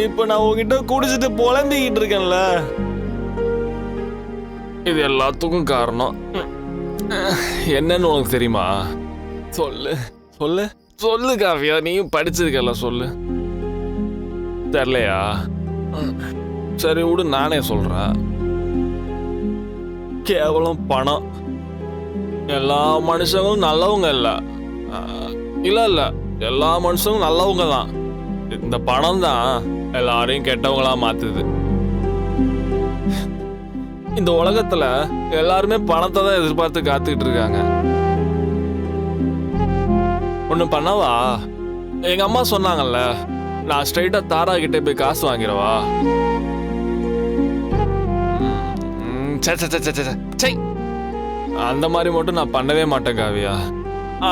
இப்ப நான் உங்ககிட்ட குடிச்சிட்டு புலம்பிக்கிட்டு இருக்கேன்ல, இது எல்லாத்துக்கும் காரணம் என்னன்னு உனக்கு தெரியுமா? சொல்லு சொல்லு சொல்லு காவியா, நீயும் படிச்சிருக்கல, சொல்லு. தெரியலையா? சரி விடு, நானே சொல்றேன். கேவலம் பணம். எல்லா மனுஷங்களும் நல்லவங்க இல்ல. இல்ல எல்லா மனுஷங்களும் நல்லவங்க தான். இந்த பணம் தான் எல்லாரையும் கெட்டவங்களா மாத்துது. இந்த உலகத்துல எல்லாருமே பணத்தை தான் எதிர்பார்த்து காத்துக்கிட்டு இருக்காங்க. ஒண்ணு பண்ணவா? எங்க அம்மா சொன்னாங்கல்ல, நான் ஸ்ட்ரைட்டா தாரா கிட்ட போய் காசு வாங்கிடவா? அந்த மாதிரி மட்டும் நான் பண்ணவே மாட்டேன் காவியா.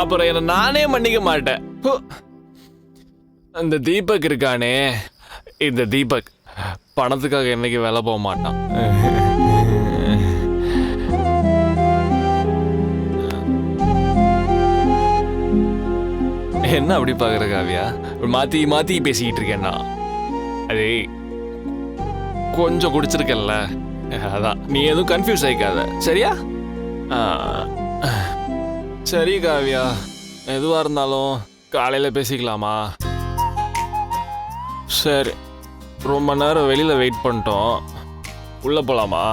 அப்புறம் என்ன நானே மன்னிக்க மாட்டேன். இந்த தீபக் இருக்கானே, இந்த தீபக் பணத்துக்காக என்னைக்கு வேலை போக மாட்டான். என்ன அப்படி பாக்குற காவியா? மாத்தி மாத்தி பேசிக்கிட்டு இருக்கேன்னா, அதே கொஞ்சம் குடிச்சிருக்கல, அதான். நீ எதுவும் கன்ஃபியூஸ் ஆயிக்காத, சரியா? சரி காவியா, எதுவா இருந்தாலும் காலையில பேசிக்கலாமா? சரி, ரொம்ப நேரம் வெளியில வெயிட் பண்ணிட்டோம், உள்ள போலாமா?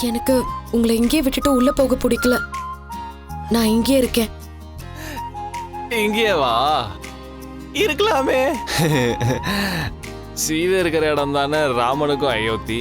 எனக்கு உங்களை இங்கே விட்டுட்டு உள்ள போக பிடிக்கல. நான் இங்கே இருக்கேன். இங்கே வா, இருக்கலாமே. சீதை இருக்கிற இடம் தானே ராமனுக்கும் அயோத்தி.